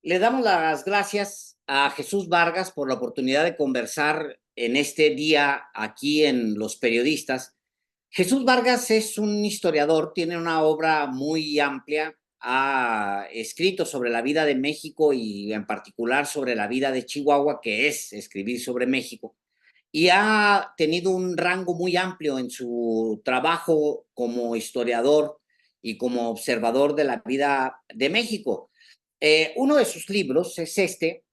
Le damos las gracias a Jesús Vargas por la oportunidad de conversar en este día aquí en Los Periodistas. Jesús Vargas es un historiador, tiene una obra muy amplia, ha escrito sobre la vida de México y en particular sobre la vida de Chihuahua, que es escribir sobre México, y ha tenido un rango muy amplio en su trabajo como historiador y como observador de la vida de México. Uno de sus libros es este,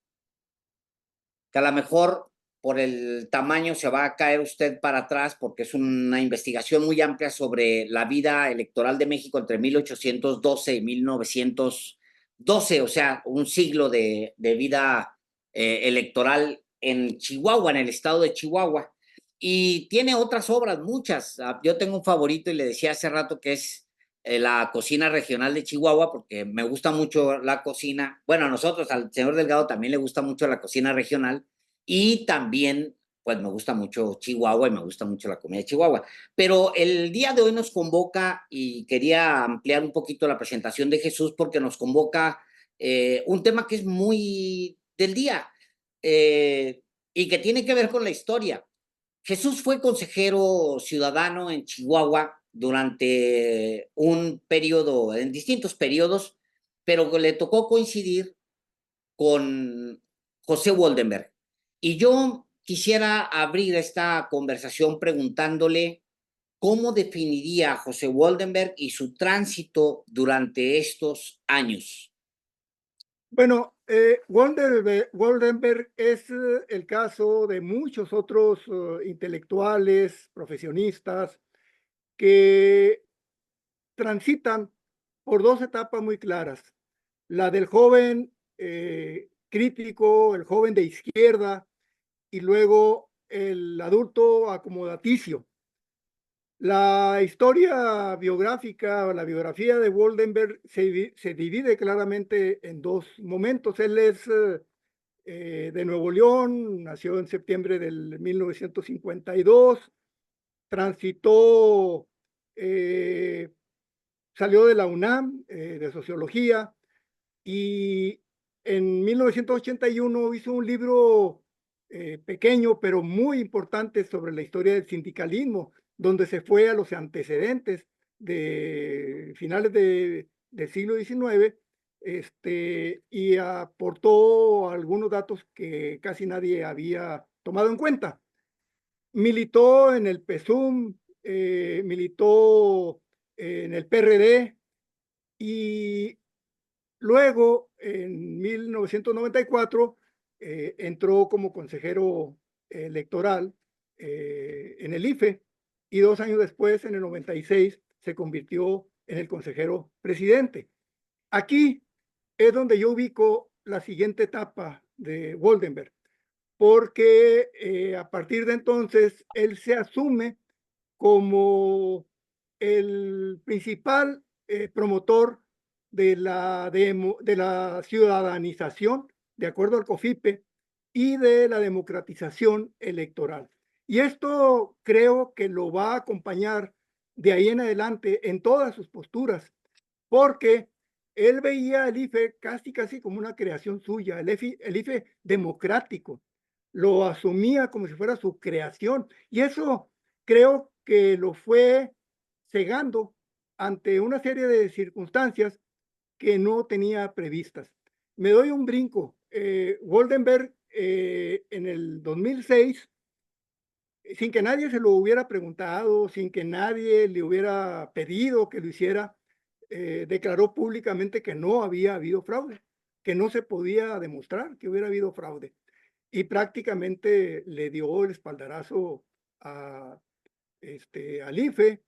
que a lo mejor por el tamaño se va a caer usted para atrás porque es una investigación muy amplia sobre la vida electoral de México entre 1812 y 1912, o sea, un siglo de vida electoral en Chihuahua, en el estado de Chihuahua. Y tiene otras obras, muchas. Yo tengo un favorito y le decía hace rato que es la cocina regional de Chihuahua, porque me gusta mucho la cocina. Bueno, a nosotros, al señor Delgado también le gusta mucho la cocina regional y también, pues me gusta mucho Chihuahua y me gusta mucho la comida de Chihuahua. Pero el día de hoy nos convoca y quería ampliar un poquito la presentación de Jesús porque nos convoca un tema que es muy del día y que tiene que ver con la historia. Jesús fue consejero ciudadano en Chihuahua durante un periodo, en distintos periodos, pero le tocó coincidir con José Woldenberg. Y yo quisiera abrir esta conversación preguntándole cómo definiría a José Woldenberg y su tránsito durante estos años. Bueno, Goldenberg es el caso de muchos otros intelectuales, profesionistas, que transitan por dos etapas muy claras. La del joven crítico, el joven de izquierda, y luego el adulto acomodaticio. La historia biográfica o la biografía de Goldenberg se divide claramente en dos momentos. Él es de Nuevo León, nació en septiembre del 1952, transitó, eh, salió de la UNAM de Sociología y en 1981 hizo un libro pequeño pero muy importante sobre la historia del sindicalismo, donde se fue a los antecedentes de finales del siglo XIX, y aportó algunos datos que casi nadie había tomado en cuenta. Militó en el PSUM, militó en el PRD y luego, en 1994, entró como consejero electoral en el IFE y 2 años después, en el 96, se convirtió en el consejero presidente. Aquí es donde yo ubico la siguiente etapa de Woldenberg, porque a partir de entonces él se asume como el principal promotor de la ciudadanización, de acuerdo al COFIPE, y de la democratización electoral. Y esto creo que lo va a acompañar de ahí en adelante en todas sus posturas, porque él veía el IFE casi como una creación suya, el IFE democrático, lo asumía como si fuera su creación, y eso creo que lo fue cegando ante una serie de circunstancias que no tenía previstas. Me doy un brinco. Goldenberg, en el 2006, sin que nadie se lo hubiera preguntado, sin que nadie le hubiera pedido que lo hiciera, declaró públicamente que no había habido fraude, que no se podía demostrar que hubiera habido fraude. Y prácticamente le dio el espaldarazo a, al IFE,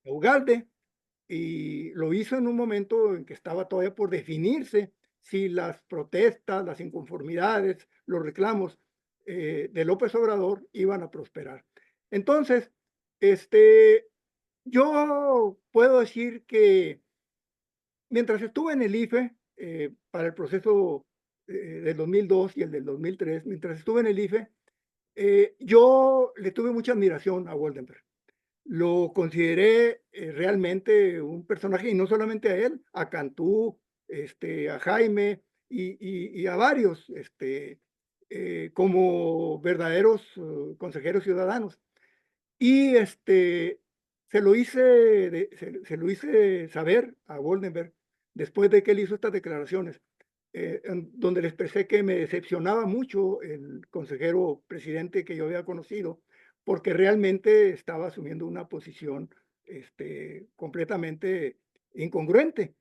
a Ugalde, y lo hizo en un momento en que estaba todavía por definirse si las protestas, las inconformidades, los reclamos de López Obrador iban a prosperar. Entonces, este, yo puedo decir que mientras estuve en el IFE, para el proceso del 2002 y el del 2003, mientras estuve en el IFE, yo le tuve mucha admiración a Goldenberg. Lo consideré realmente un personaje, y no solamente a él, a Cantú, a Jaime, y a varios como verdaderos consejeros ciudadanos. Y se lo hice saber a Woldenberg después de que él hizo estas declaraciones, donde le expresé que me decepcionaba mucho el consejero presidente que yo había conocido, porque realmente estaba asumiendo una posición completamente incongruente.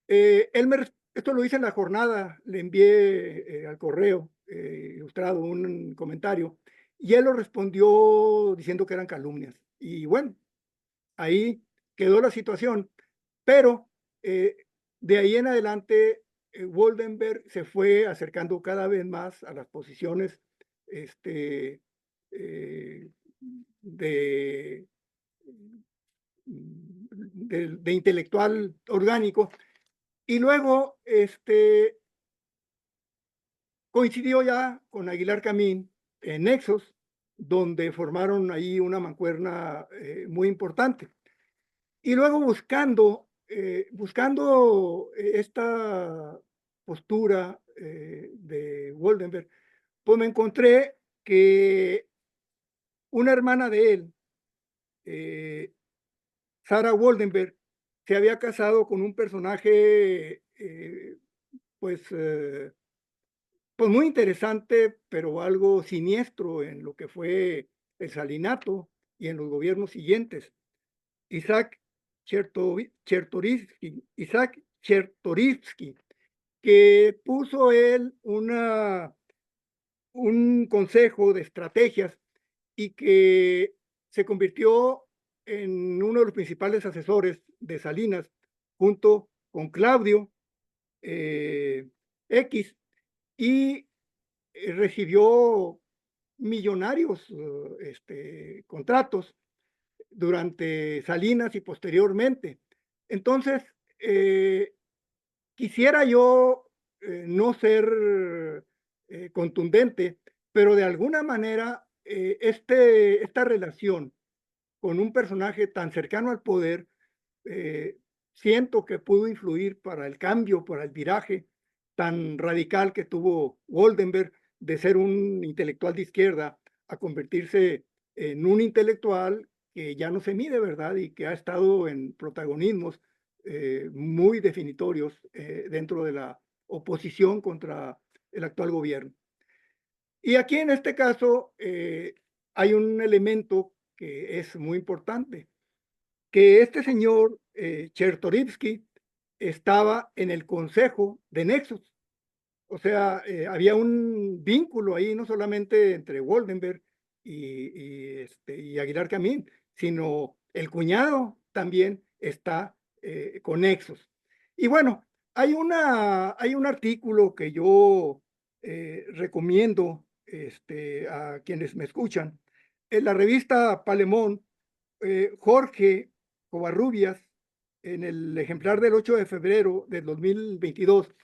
Esto lo hice en la jornada, le envié al correo ilustrado un comentario y él lo respondió diciendo que eran calumnias. Y bueno, ahí quedó la situación, pero eh, de ahí en adelante Woldenberg se fue acercando cada vez más a las posiciones este, eh, de, de intelectual orgánico y luego coincidió ya con Aguilar Camín en Nexos, donde formaron ahí una mancuerna muy importante. Y luego buscando esta postura de Woldenberg, pues me encontré que una hermana de él, eh, Sarah Woldenberg, se había casado con un personaje, pues, pues muy interesante, pero algo siniestro en lo que fue el salinato y en los gobiernos siguientes. Isaac Isaac Chertorivsky, que puso él un consejo de estrategias y que se convirtió en uno de los principales asesores de Salinas, junto con Claudio X, y recibió millonarios contratos durante Salinas y posteriormente. Entonces, eh, quisiera yo no ser contundente, pero de alguna manera esta relación con un personaje tan cercano al poder, eh, siento que pudo influir para el cambio, para el viraje tan radical que tuvo Woldenberg de ser un intelectual de izquierda a convertirse en un intelectual que ya no se mide, ¿verdad? Y que ha estado en protagonismos muy definitorios dentro de la oposición contra el actual gobierno. Y aquí en este caso hay un elemento que es muy importante, que este señor Chertorivsky estaba en el consejo de Nexus. O sea, había un vínculo ahí, no solamente entre Woldenberg y Aguilar Camín, sino el cuñado también está con Nexus. Y bueno, hay un artículo que yo recomiendo a quienes me escuchan. En la revista Palemón, Jorge Covarrubias, en el ejemplar del 8 de febrero del 2022,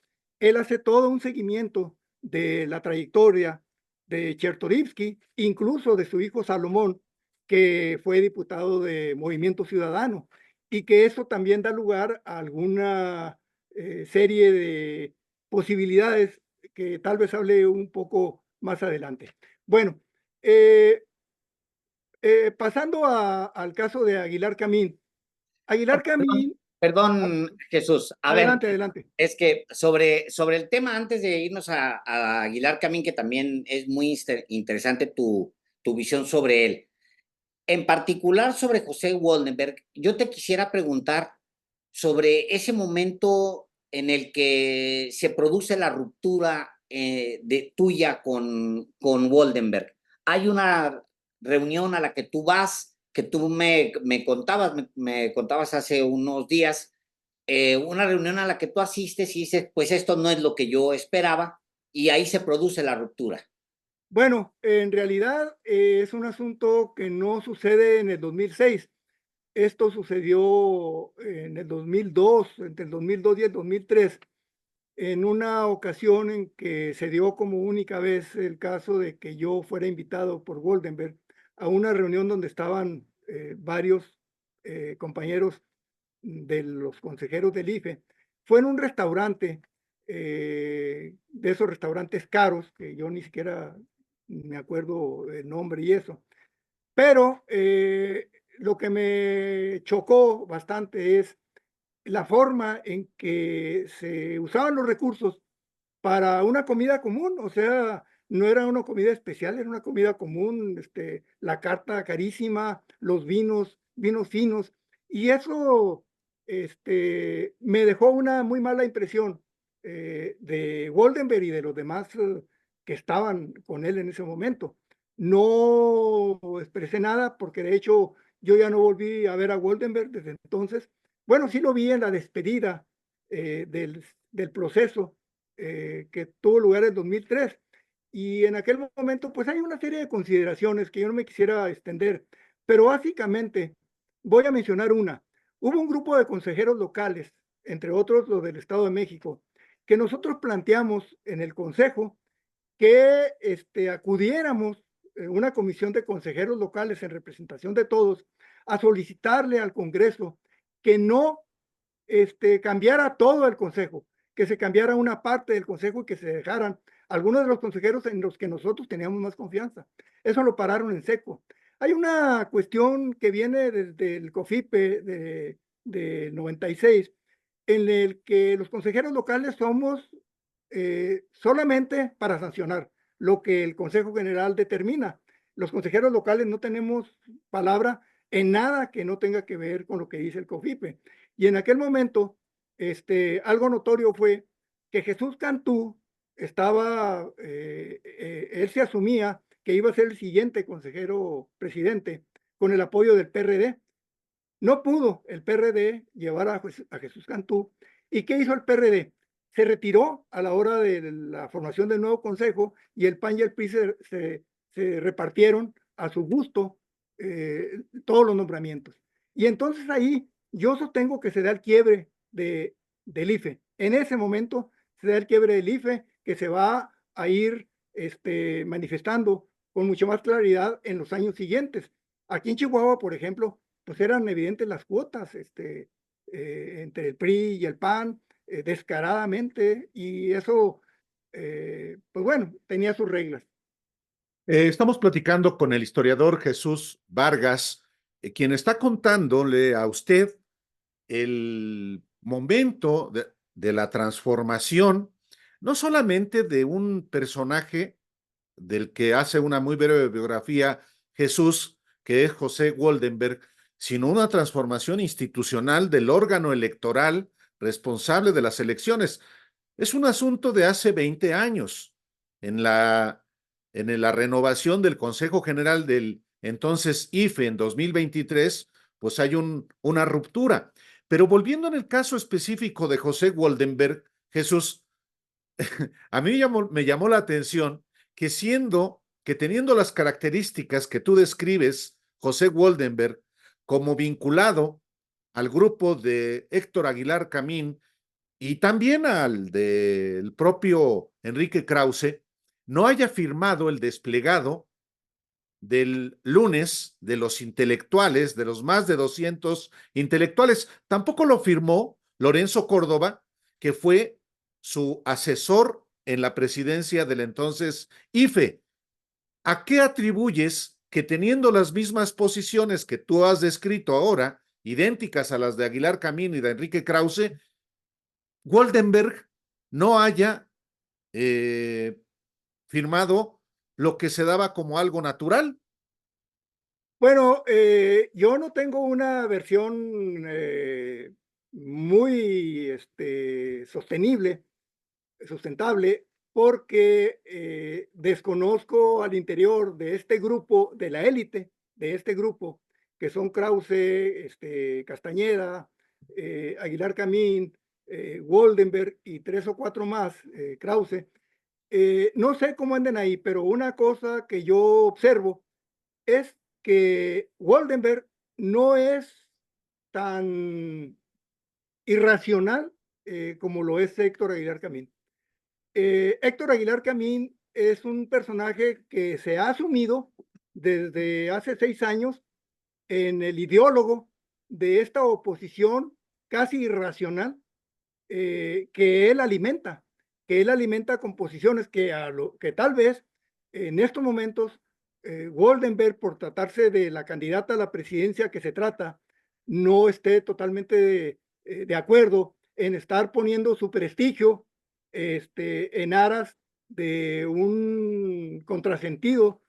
él hace todo un seguimiento de la trayectoria de Chertorivsky, incluso de su hijo Salomón, que fue diputado de Movimiento Ciudadano, y que eso también da lugar a alguna serie de posibilidades que tal vez hable un poco más adelante. Bueno, eh, pasando al caso de Aguilar Camín. Aguilar Perdón, Camín, a- perdón, Jesús. A ver, adelante, adelante. es que sobre el tema, antes de irnos a Aguilar Camín, que también es muy interesante tu visión sobre él. En particular sobre José Woldenberg, yo te quisiera preguntar sobre ese momento en el que se produce la ruptura tuya con Woldenberg. Hay una reunión a la que tú vas, que tú me contabas hace unos días, una reunión a la que tú asistes y dices, pues esto no es lo que yo esperaba, y ahí se produce la ruptura. Bueno, en realidad es un asunto que no sucede en el 2006. Esto sucedió en el 2002, entre el 2002 y el 2003, en una ocasión en que se dio como única vez el caso de que yo fuera invitado por Goldenberg a una reunión donde estaban varios compañeros de los consejeros del IFE. Fue en un restaurante de esos restaurantes caros, que yo ni siquiera me acuerdo el nombre y eso. Pero lo que me chocó bastante es la forma en que se usaban los recursos para una comida común, o sea, no era una comida especial, era una comida común, la carta carísima, los vinos finos, y eso, me dejó una muy mala impresión, de Goldenberg y de los demás, que estaban con él en ese momento. No expresé nada porque, de hecho, yo ya no volví a ver a Goldenberg desde entonces. Bueno, sí lo vi en la despedida, del proceso, que tuvo lugar en 2003. Y en aquel momento, pues hay una serie de consideraciones que yo no me quisiera extender, pero básicamente voy a mencionar una. Hubo un grupo de consejeros locales, entre otros los del Estado de México, que nosotros planteamos en el consejo que acudiéramos, una comisión de consejeros locales en representación de todos, a solicitarle al Congreso que no cambiara todo el consejo, que se cambiara una parte del consejo y que se dejaran algunos de los consejeros en los que nosotros teníamos más confianza. Eso lo pararon en seco. Hay una cuestión que viene desde el COFIPE de 96, en el que los consejeros locales somos solamente para sancionar lo que el Consejo General determina. Los consejeros locales no tenemos palabra en nada que no tenga que ver con lo que dice el COFIPE. Y en aquel momento, algo notorio fue que Jesús Cantú estaba, él se asumía que iba a ser el siguiente consejero presidente con el apoyo del PRD. No pudo el PRD llevar a Jesús Cantú. ¿Y qué hizo el PRD? Se retiró a la hora de la formación del nuevo consejo y el PAN y el PRI se repartieron a su gusto todos los nombramientos. Y entonces ahí yo sostengo que se da el quiebre del IFE. En ese momento se da el quiebre del IFE que se va a ir manifestando con mucha más claridad en los años siguientes. Aquí en Chihuahua, por ejemplo, pues eran evidentes las cuotas entre el PRI y el PAN, descaradamente, y eso, pues bueno, tenía sus reglas. Estamos platicando con el historiador Jesús Vargas, quien está contándole a usted el momento de la transformación, no solamente de un personaje del que hace una muy breve biografía Jesús, que es José Goldenberg, sino una transformación institucional del órgano electoral responsable de las elecciones. Es un asunto de hace 20 años. En la renovación del Consejo General del entonces IFE en 2023, pues hay una ruptura. Pero volviendo en el caso específico de José Goldenberg, Jesús, a mí me llamó la atención que teniendo las características que tú describes, José Goldenberg, como vinculado al grupo de Héctor Aguilar Camín y también al del propio Enrique Krause, no haya firmado el desplegado del lunes de los intelectuales, de los más de 200 intelectuales. Tampoco lo firmó Lorenzo Córdoba, que fue su asesor en la presidencia del entonces IFE. ¿A qué atribuyes que teniendo las mismas posiciones que tú has descrito ahora, idénticas a las de Aguilar Camín y de Enrique Krause, Goldenberg no haya firmado lo que se daba como algo natural? Bueno, yo no tengo una versión muy sostenible, sustentable, porque desconozco al interior de este grupo, de la élite de este grupo, que son Krause, Castañeda, Aguilar Camín, Goldenberg y tres o cuatro más, Krause. No sé cómo anden ahí, pero una cosa que yo observo es que Goldenberg no es tan irracional como lo es Héctor Aguilar Camín. Héctor Aguilar Camín es un personaje que se ha asumido desde hace 6 años en el ideólogo de esta oposición casi irracional que él alimenta, que él alimenta con posiciones que tal vez en estos momentos Woldenberg, por tratarse de la candidata a la presidencia que se trata, no esté totalmente de acuerdo en estar poniendo su prestigio en aras de un contrasentido,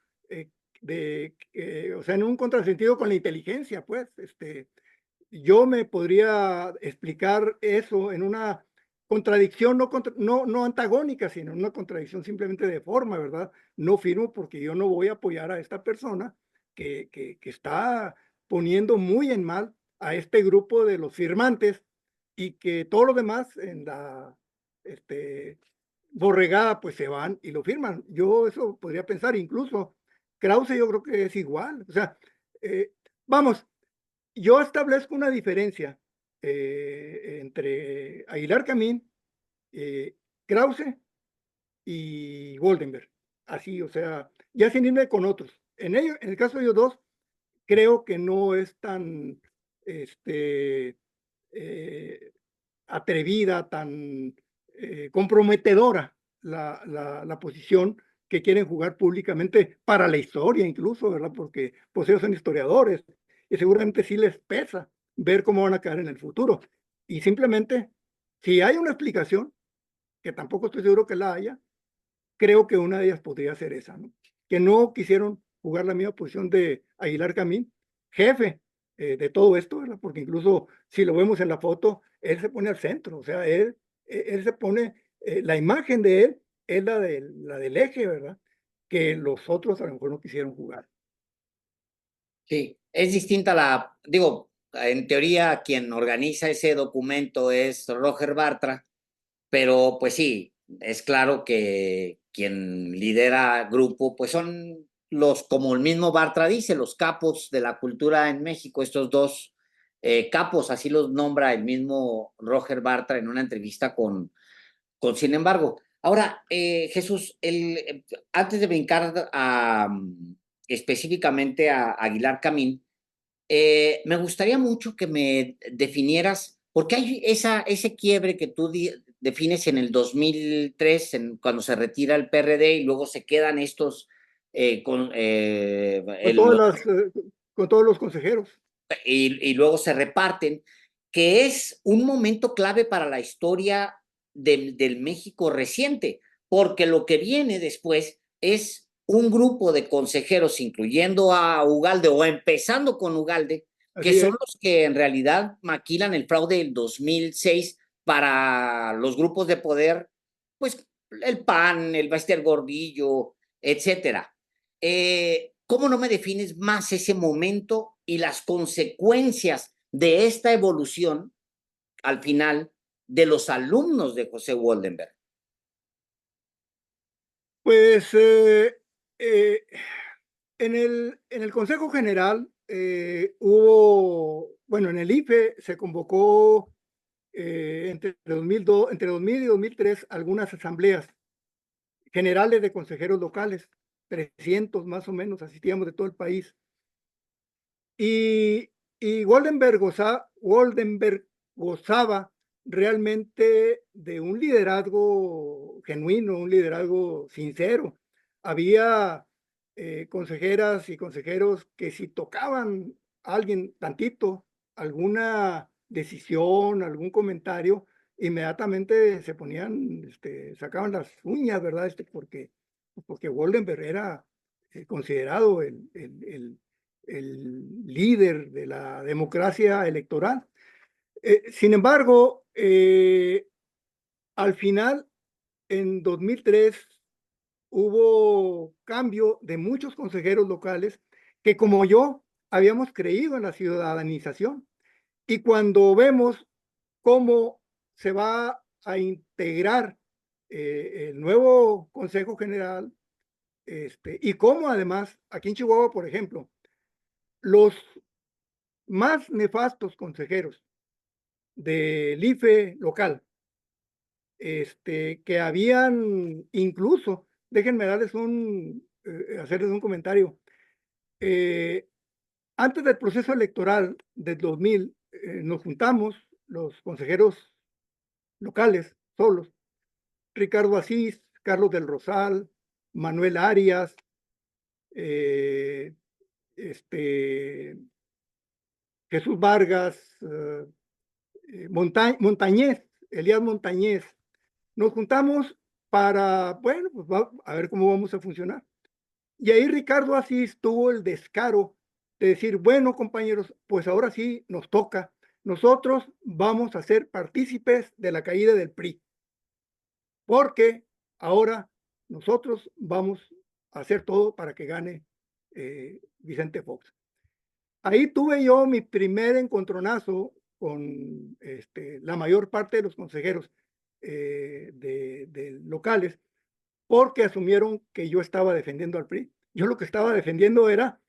o sea, en un contrasentido con la inteligencia, pues, yo me podría explicar eso en una contradicción, no antagónica, sino en una contradicción simplemente de forma, ¿verdad? No firmo porque yo no voy a apoyar a esta persona que está poniendo muy en mal a este grupo de los firmantes y que todos los demás en la este, borregada pues se van y lo firman. Yo eso podría pensar, incluso Krause yo creo que es igual. O sea, vamos, yo establezco una diferencia entre Aguilar Camín, Krause y Goldenberg. Así, o sea, ya sin irme con otros. En el caso de ellos dos, creo que no es tan este, eh, atrevida, tan comprometedora la posición que quieren jugar públicamente para la historia incluso, ¿verdad? Porque pues ellos son historiadores y seguramente sí les pesa ver cómo van a caer en el futuro. Y simplemente, si hay una explicación, que tampoco estoy seguro que la haya, creo que una de ellas podría ser esa, ¿no? Que no quisieron jugar la misma posición de Aguilar Camín, jefe de todo esto, ¿verdad? Porque incluso si lo vemos en la foto, él se pone al centro, o sea, él se pone, la imagen de él es la del eje, ¿verdad? Que los otros a lo mejor no quisieron jugar. Sí, es distinta digo, en teoría quien organiza ese documento es Roger Bartra, pero pues sí, es claro que quien lidera grupo, pues son como el mismo Bartra dice, los capos de la cultura en México, estos dos capos, así los nombra el mismo Roger Bartra en una entrevista con Sin embargo. Ahora, Jesús, antes de brincar específicamente a Aguilar Camín, me gustaría mucho que me definieras, porque hay ese quiebre que tú defines en el 2003, cuando se retira el PRD y luego se quedan estos Con todas con todos los consejeros. y luego se reparten, que es un momento clave para la historia del México reciente, porque lo que viene después es un grupo de consejeros, incluyendo a Ugalde o empezando con Ugalde, que Así son es. los que en realidad maquilan el fraude del 2006 para los grupos de poder, pues el PAN, el Bester Gordillo, etcétera. ¿Cómo no me defines más ese momento y las consecuencias de esta evolución al final de los alumnos de José Woldenberg? Pues eh, en el Consejo General bueno, en el IFE se convocó entre 2000 y 2003 algunas asambleas generales de consejeros locales, 300 más o menos, asistíamos de todo el país. Y Goldenberg gozaba realmente de un liderazgo genuino, un liderazgo sincero. Había consejeras y consejeros que si tocaban a alguien tantito, alguna decisión, algún comentario, inmediatamente se ponían, sacaban las uñas, ¿verdad? Porque Goldenberg era considerado el líder de la democracia electoral. Sin embargo, al final, en 2003, hubo cambio de muchos consejeros locales que, como yo, habíamos creído en la ciudadanización. Y cuando vemos cómo se va a integrar el nuevo Consejo General, y cómo además, aquí en Chihuahua, por ejemplo, los más nefastos consejeros del IFE local, que habían incluso, déjenme hacerles un comentario. Antes del proceso electoral del 2000, nos juntamos los consejeros locales solos Ricardo Asís, Carlos del Rosal, Manuel Arias, este, Jesús Vargas, Montañez, Elías Montañez. Nos juntamos para, bueno, pues a ver cómo vamos a funcionar. Y ahí Ricardo Asís tuvo el descaro de decir, bueno, compañeros, pues ahora sí nos toca. Nosotros vamos a ser partícipes de la caída del PRI, porque ahora nosotros vamos a hacer todo para que gane Vicente Fox. Ahí tuve yo mi primer encontronazo con la mayor parte de los consejeros de locales, porque asumieron que yo estaba defendiendo al PRI. Yo lo que estaba defendiendo era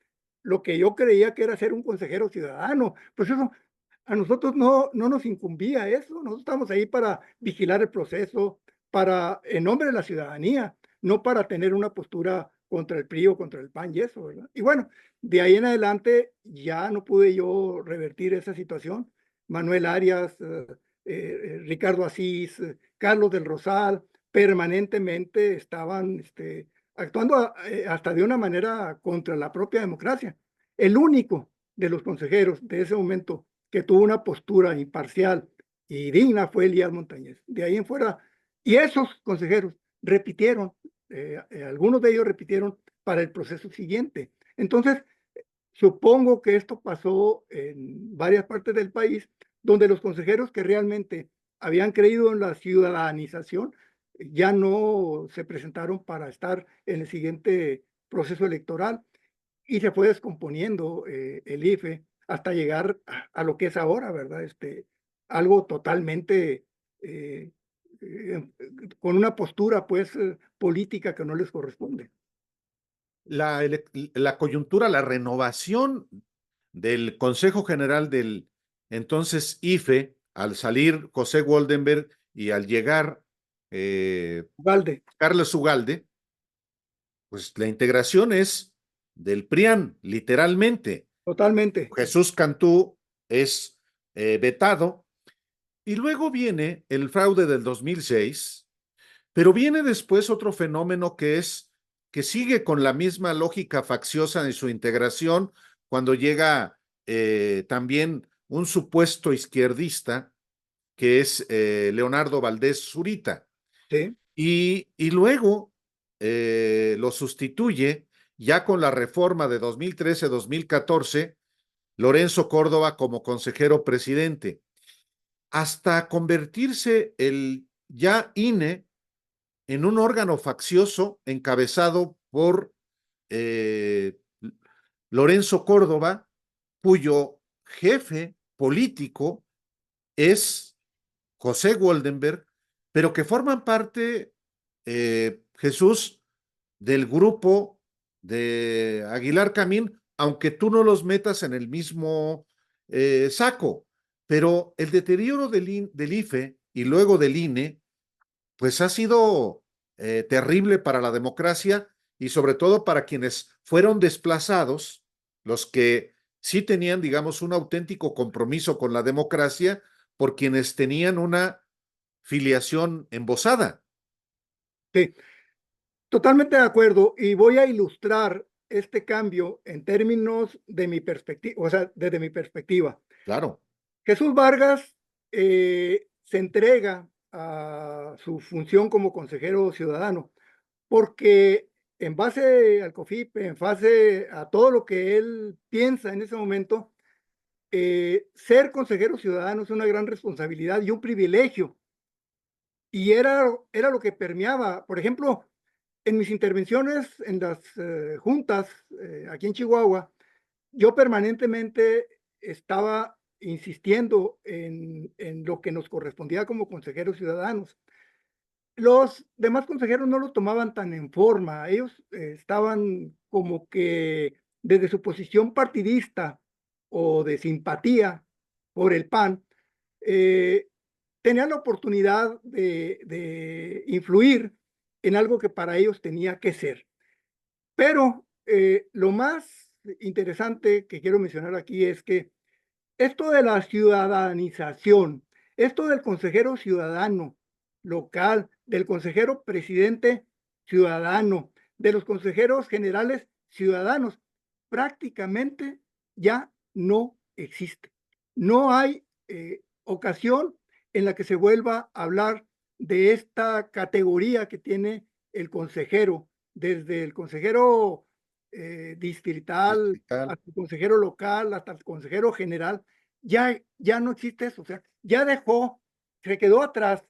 lo que yo creía que era ser un consejero ciudadano. Pues eso, a nosotros no nos incumbía eso. Nosotros estamos ahí para vigilar el proceso, para, en nombre de la ciudadanía, no para tener una postura contra el PRI o contra el PAN y eso, ¿verdad? Y bueno, de ahí en adelante ya no pude yo revertir esa situación. Manuel Arias, Ricardo Asís, Carlos del Rosal, permanentemente estaban actuando hasta de una manera contra la propia democracia. El único de los consejeros de ese momento que tuvo una postura imparcial y digna fue Elías Montañez. De ahí en fuera, y esos consejeros repitieron, algunos de ellos repitieron para el proceso siguiente. Entonces, supongo que esto pasó en varias partes del país, donde los consejeros que realmente habían creído en la ciudadanización ya no se presentaron para estar en el siguiente proceso electoral y se fue descomponiendo el IFE hasta llegar a lo que es ahora, ¿verdad? Algo totalmente eh, eh, con una postura pues política que no les corresponde. La coyuntura, la renovación del Consejo General del entonces IFE, al salir José Goldenberg y al llegar Valde, Carlos Ugalde, pues la integración es del PRIAN, literalmente. totalmente, Jesús Cantú es vetado, y luego viene el fraude del 2006, pero viene después otro fenómeno que sigue con la misma lógica facciosa en su integración cuando llega también un supuesto izquierdista que es Leonardo Valdés Zurita. sí. Y luego lo sustituye ya con la reforma de 2013-2014 Lorenzo Córdoba como consejero presidente, hasta convertirse el ya INE en un órgano faccioso encabezado por Lorenzo Córdoba, cuyo jefe político es José Goldenberg, pero que forman parte, Jesús, del grupo de Aguilar Camín, aunque tú no los metas en el mismo saco. Pero el deterioro del IFE y luego del INE, pues ha sido terrible para la democracia y sobre todo para quienes fueron desplazados, los que sí tenían, digamos, un auténtico compromiso con la democracia, por quienes tenían una filiación embosada. Sí, totalmente de acuerdo. Y voy a ilustrar este cambio en términos de mi perspectiva, o sea, desde mi perspectiva. Claro. Jesús Vargas se entrega a su función como consejero ciudadano porque en base al COFIPE, en base a todo lo que él piensa en ese momento, ser consejero ciudadano es una gran responsabilidad y un privilegio. Y era lo que permeaba. Por ejemplo, en mis intervenciones en las juntas aquí en Chihuahua, yo permanentemente estaba insistiendo en lo que nos correspondía como consejeros ciudadanos. Los demás consejeros no lo tomaban tan en forma. Ellos estaban como que desde su posición partidista o de simpatía por el PAN, eh, tenían la oportunidad de influir en algo que para ellos tenía que ser. Pero lo más interesante que quiero mencionar aquí es que esto de la ciudadanización, esto del consejero ciudadano local, del consejero presidente ciudadano, de los consejeros generales ciudadanos. Prácticamente ya no existe. No hay ocasión en la que se vuelva a hablar de esta categoría que tiene el consejero, desde el consejero distrital Distrital. hasta el consejero local, hasta el consejero general. Ya no existe eso, o sea, ya dejó, se quedó atrás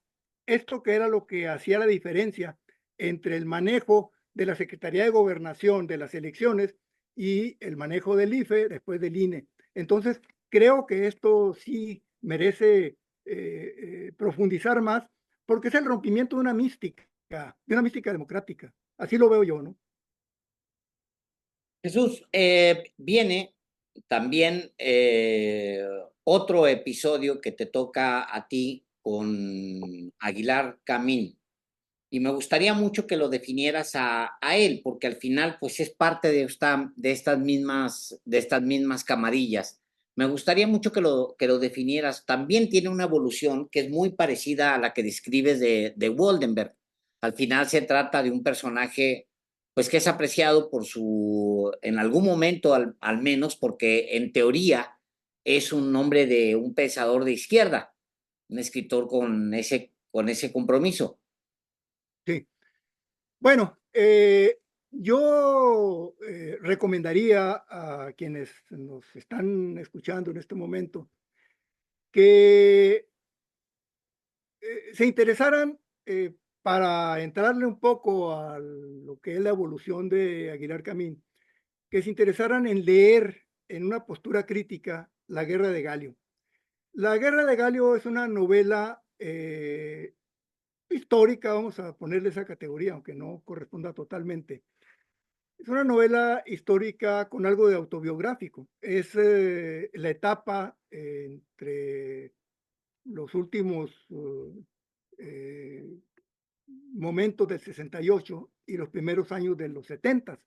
esto que era lo que hacía la diferencia entre el manejo de la Secretaría de Gobernación de las elecciones y el manejo del IFE después del INE. Entonces, creo que esto sí merece profundizar más, porque es el rompimiento de una mística democrática. Así lo veo yo, ¿no? Jesús, viene también otro episodio que te toca a ti con Aguilar Camín. Y me gustaría mucho que lo definieras a él, porque al final, pues es parte de estas mismas camarillas. Me gustaría mucho que lo definieras. También tiene una evolución que es muy parecida a la que describes de Woldenberg. Al final se trata de un personaje, pues que es apreciado por en algún momento al menos, porque en teoría es un hombre de un pensador de izquierda, un escritor con ese compromiso. Sí. Bueno, yo recomendaría a quienes nos están escuchando en este momento que se interesaran para entrarle un poco a lo que es la evolución de Aguilar Camín, que se interesaran en leer en una postura crítica La Guerra de Galio. La Guerra de Galio es una novela histórica, vamos a ponerle esa categoría, aunque no corresponda totalmente. Es una novela histórica con algo de autobiográfico. Es la etapa entre los últimos eh, momentos del 68 y los primeros años de los 70,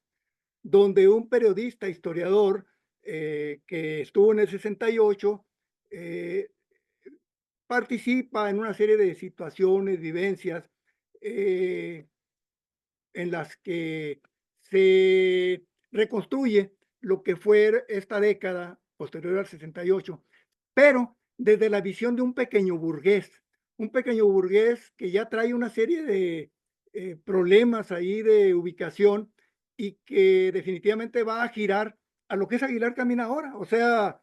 donde un periodista, historiador, que estuvo en el 68, eh, participa en una serie de situaciones, vivencias, eh, en las que se reconstruye lo que fue esta década posterior al 68, pero desde la visión de un pequeño burgués que ya trae una serie de problemas ahí de ubicación y que definitivamente va a girar a lo que es Aguilar Camín ahora. O sea,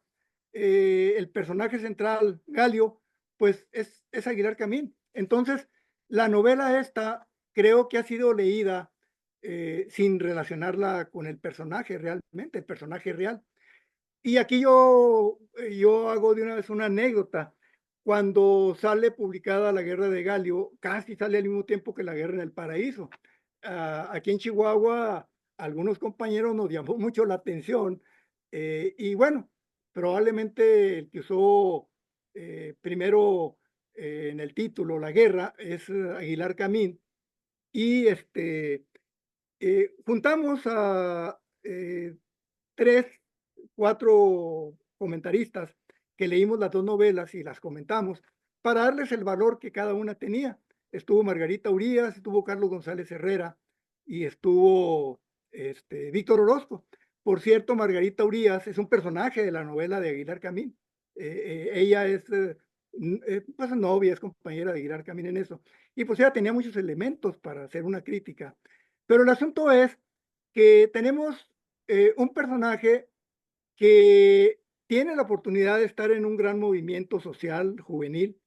el personaje central, Galio, pues es Aguilar Camín. Entonces, la novela esta creo que ha sido leída sin relacionarla con el personaje realmente, el personaje real. Y aquí yo hago de una vez una anécdota. Cuando sale publicada La Guerra de Galio, casi sale al mismo tiempo que La Guerra en el Paraíso. Aquí en Chihuahua, algunos compañeros nos llamó mucho la atención. Y bueno, probablemente el que usó primero en el título La Guerra es Aguilar Camín. Y juntamos a 3, 4 comentaristas que leímos las 2 novelas y las comentamos para darles el valor que cada una tenía. Estuvo Margarita Urías, estuvo Carlos González Herrera y estuvo Víctor Orozco. Por cierto, Margarita Urías es un personaje de la novela de Aguilar Camín. Ella es pues novia, es compañera de Aguilar Camín en eso. Y pues ella tenía muchos elementos para hacer una crítica. Pero el asunto es que tenemos un personaje que tiene la oportunidad de estar en un gran movimiento social juvenil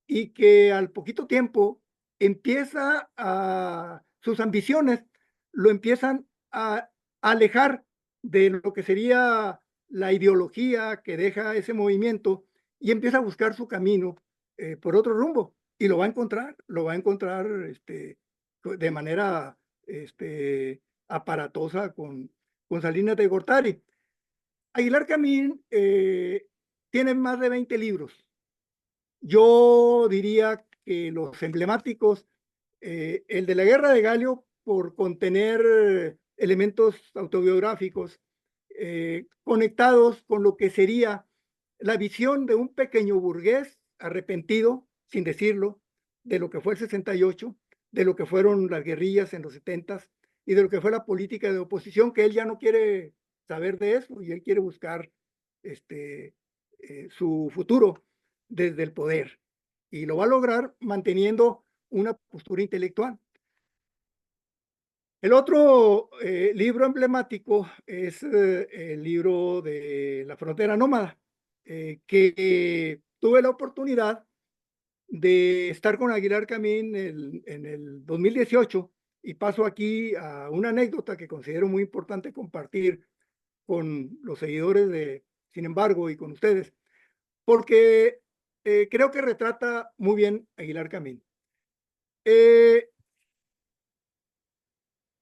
y que al poquito tiempo empieza a sus ambiciones lo empiezan a alejar de lo que sería la ideología que deja ese movimiento y empieza a buscar su camino por otro rumbo y lo va a encontrar de manera aparatosa con Salinas de Gortari. Aguilar Camín tiene más de 20 libros. Yo diría que los emblemáticos, el de la Guerra de Galio, por contener elementos autobiográficos conectados con lo que sería la visión de un pequeño burgués arrepentido, sin decirlo, de lo que fue el 68, de lo que fueron las guerrillas en los 70s y de lo que fue la política de oposición, que él ya no quiere saber de eso y él quiere buscar su futuro desde el poder. Y lo va a lograr manteniendo una postura intelectual. El otro libro emblemático es el libro de La Frontera Nómada, que tuve la oportunidad de estar con Aguilar Camín en el 2018 y paso aquí a una anécdota que considero muy importante compartir con los seguidores de Sin embargo y con ustedes, porque creo que retrata muy bien Aguilar Camín.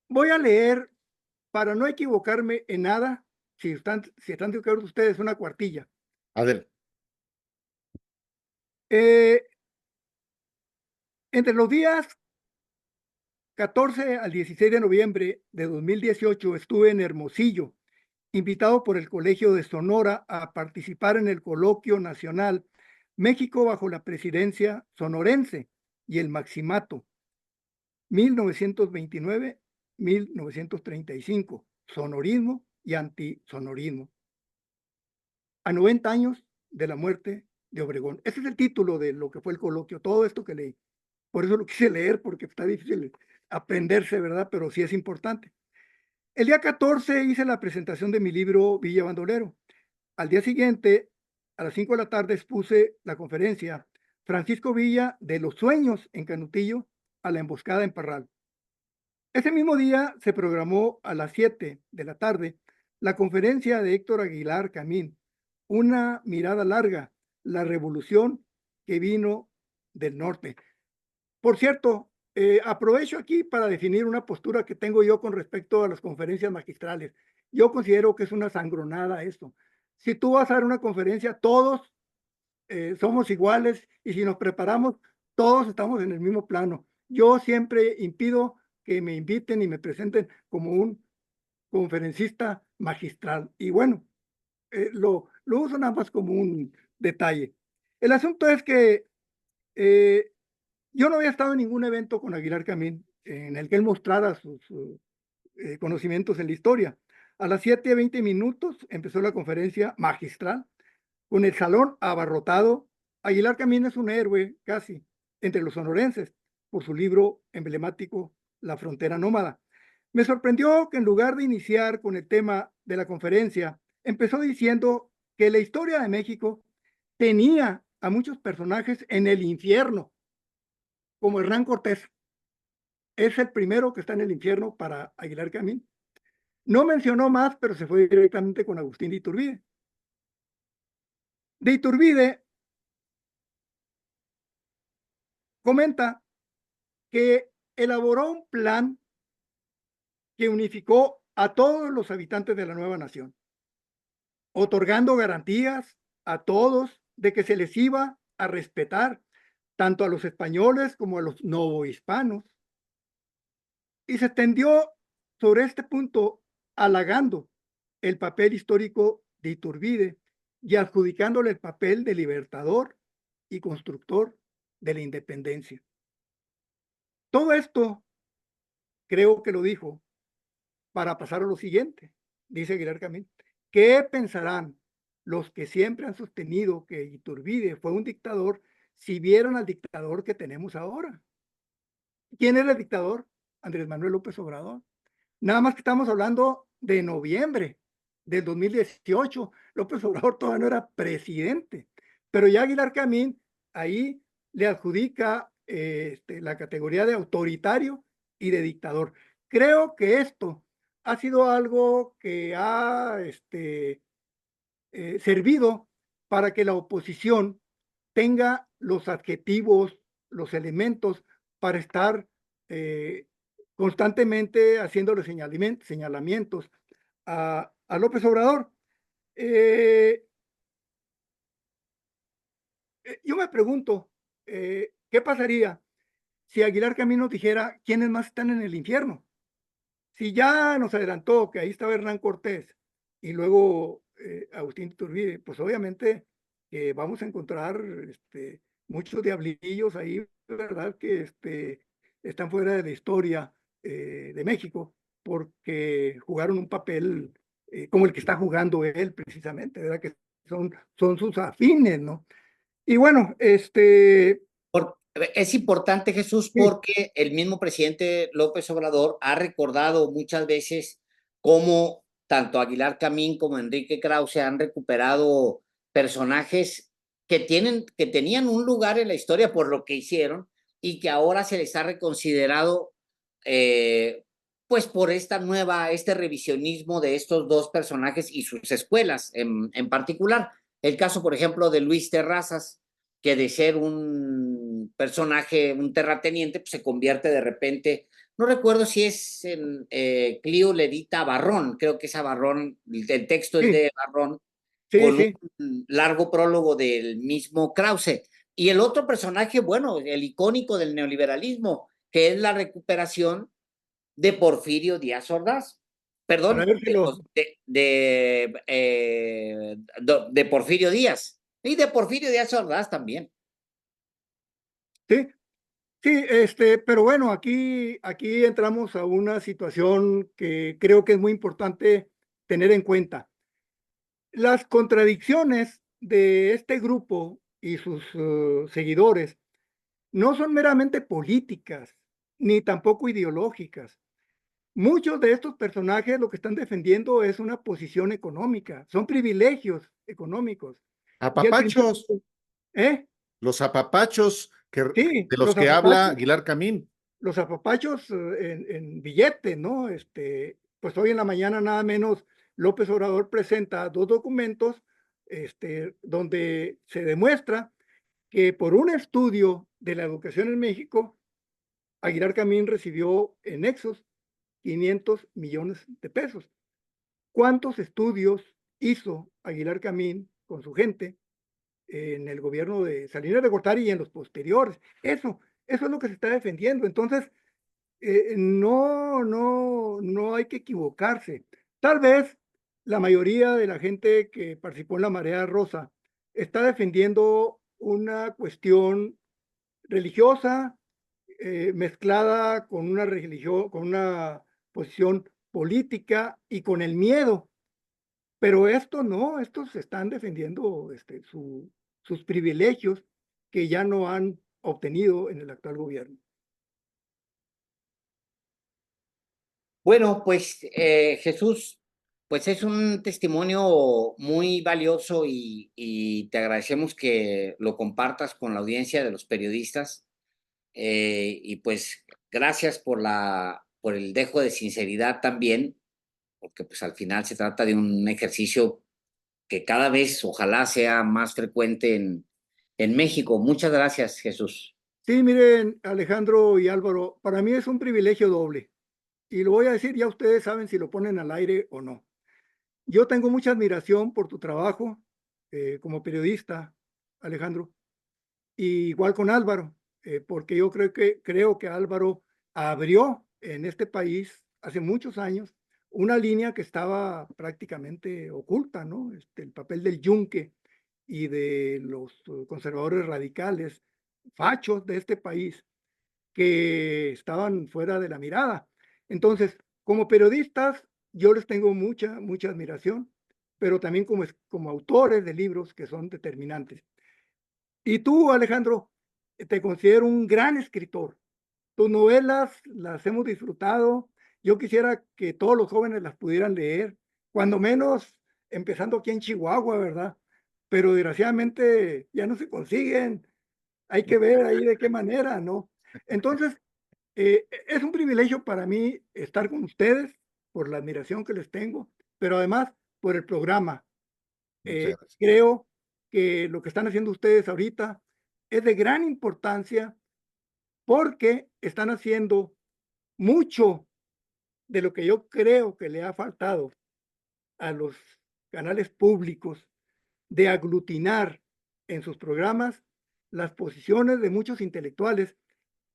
Voy a leer, para no equivocarme en nada, si están de acuerdo ustedes, una cuartilla. Adelante. Entre los días 14 al 16 de noviembre de 2018 estuve en Hermosillo, invitado por el Colegio de Sonora a participar en el coloquio nacional México bajo la presidencia sonorense y el Maximato 1929-1935, sonorismo y antisonorismo, a 90 años de la muerte de Obregón. Ese es el título de lo que fue el coloquio, todo esto que leí. Por eso lo quise leer, porque está difícil aprenderse, ¿verdad? Pero sí es importante. El día 14 hice la presentación de mi libro Villa Bandolero. Al día siguiente, a las 5 de la tarde, expuse la conferencia Francisco Villa de los Sueños en Canutillo a la emboscada en Parral. Ese mismo día se programó a las 7 de la tarde la conferencia de Héctor Aguilar Camín, Una mirada larga, la revolución que vino del norte. Por cierto, aprovecho aquí para definir una postura que tengo yo con respecto a las conferencias magistrales. Yo considero que es una sangronada esto. Si tú vas a dar una conferencia, todos somos iguales y si nos preparamos, todos estamos en el mismo plano. Yo siempre impido que me inviten y me presenten como un conferencista magistral. Y bueno, lo uso nada más como un detalle. El asunto es que yo no había estado en ningún evento con Aguilar Camín en el que él mostrara sus conocimientos en la historia. A las 7:20 empezó la conferencia magistral con el salón abarrotado. Aguilar Camín es un héroe casi entre los sonorenses por su libro emblemático La Frontera Nómada. Me sorprendió que en lugar de iniciar con el tema de la conferencia, empezó diciendo que la historia de México tenía a muchos personajes en el infierno, como Hernán Cortés. Es el primero que está en el infierno para Aguilar Camín. No mencionó más, pero se fue directamente con Agustín de Iturbide. De Iturbide comenta que elaboró un plan que unificó a todos los habitantes de la nueva nación, otorgando garantías a todos de que se les iba a respetar, tanto a los españoles como a los novohispanos. Y se extendió sobre este punto halagando el papel histórico de Iturbide y adjudicándole el papel de libertador y constructor de la independencia. Todo esto creo que lo dijo para pasar a lo siguiente, dice Aguilar Camín. ¿Qué pensarán los que siempre han sostenido que Iturbide fue un dictador si vieran al dictador que tenemos ahora? ¿Quién era el dictador? Andrés Manuel López Obrador. Nada más que estamos hablando de noviembre del 2018. López Obrador todavía no era presidente, pero ya Aguilar Camín ahí le adjudica la categoría de autoritario y de dictador. Creo que esto ha sido algo que ha servido para que la oposición tenga los adjetivos, los elementos para estar constantemente haciéndole señalamientos a López Obrador. Yo me pregunto, ¿qué pasaría si Aguilar Camín nos dijera quiénes más están en el infierno? Si ya nos adelantó que ahí estaba Hernán Cortés y luego Agustín Iturbide, pues obviamente vamos a encontrar muchos diablillos ahí, ¿verdad? Que están fuera de la historia de México porque jugaron un papel como el que está jugando él precisamente, ¿verdad? Que son sus afines, ¿no? Y bueno, Es importante, Jesús, sí, porque el mismo presidente López Obrador ha recordado muchas veces cómo tanto Aguilar Camín como Enrique Krause han recuperado personajes que tenían un lugar en la historia por lo que hicieron y que ahora se les ha reconsiderado, pues por este revisionismo de estos dos personajes y sus escuelas en particular. El caso, por ejemplo, de Luis Terrazas, que de ser un personaje, un terrateniente, pues se convierte de repente, no recuerdo si es en Clio le edita a Barrón, creo que es a Barrón, el texto es sí, de Barrón, sí, con sí. un largo prólogo del mismo Krause. Y el otro personaje, bueno, el icónico del neoliberalismo, que es la recuperación de Porfirio Díaz Ordaz. Para Perdón, ver si lo... de Porfirio Díaz. Y de Porfirio Díaz Ordaz también. Sí, sí, pero bueno, aquí entramos a una situación que creo que es muy importante tener en cuenta. Las contradicciones de este grupo y sus seguidores no son meramente políticas, ni tampoco ideológicas. Muchos de estos personajes lo que están defendiendo es una posición económica, son privilegios económicos. Y el Apapachos, principio, ¿eh? los apapachos Sí, de los que habla Aguilar Camín. los apapachos en billete, ¿no? Pues hoy en la mañana nada menos López Obrador presenta dos documentos, donde se demuestra que por un estudio de la educación en México, Aguilar Camín recibió en nexos 500 millones de pesos. ¿Cuántos estudios hizo Aguilar Camín con su gente en el gobierno de Salinas de Gortari y en los posteriores? Eso es lo que se está defendiendo. Entonces, no hay que equivocarse. Tal vez la mayoría de la gente que participó en la Marea Rosa está defendiendo una cuestión religiosa, mezclada con una religión, con una posición política y con el miedo. Pero estos están defendiendo sus privilegios que ya no han obtenido en el actual gobierno. Bueno, pues Jesús, pues es un testimonio muy valioso y te agradecemos que lo compartas con la audiencia de los periodistas y pues gracias por el dejo de sinceridad también, porque pues al final se trata de un ejercicio que cada vez ojalá sea más frecuente en México. Muchas gracias, Jesús. Sí, miren, Alejandro y Álvaro, para mí es un privilegio doble. Y lo voy a decir, ya ustedes saben si lo ponen al aire o no. Yo tengo mucha admiración por tu trabajo como periodista, Alejandro, y igual con Álvaro, porque yo creo que Álvaro abrió en este país hace muchos años una línea que estaba prácticamente oculta, ¿no? El papel del yunque y de los conservadores radicales, fachos de este país que estaban fuera de la mirada. Entonces, como periodistas, yo les tengo mucha admiración, pero también como autores de libros que son determinantes. Y tú, Alejandro, te considero un gran escritor. Tus novelas las hemos disfrutado. Yo quisiera que todos los jóvenes las pudieran leer, cuando menos empezando aquí en Chihuahua, ¿verdad? Pero desgraciadamente ya no se consiguen. Hay que ver ahí de qué manera, ¿no? Entonces, es un privilegio para mí estar con ustedes por la admiración que les tengo, pero además por el programa. Muchas gracias. Creo que lo que están haciendo ustedes ahorita es de gran importancia porque están haciendo mucho de lo que yo creo que le ha faltado a los canales públicos de aglutinar en sus programas las posiciones de muchos intelectuales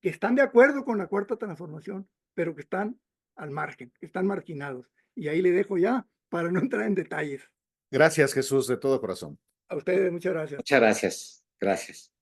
que están de acuerdo con la cuarta transformación, pero que están al margen, que están marginados. Y ahí le dejo ya para no entrar en detalles. Gracias, Jesús, de todo corazón. A ustedes, muchas gracias. Muchas gracias. Gracias.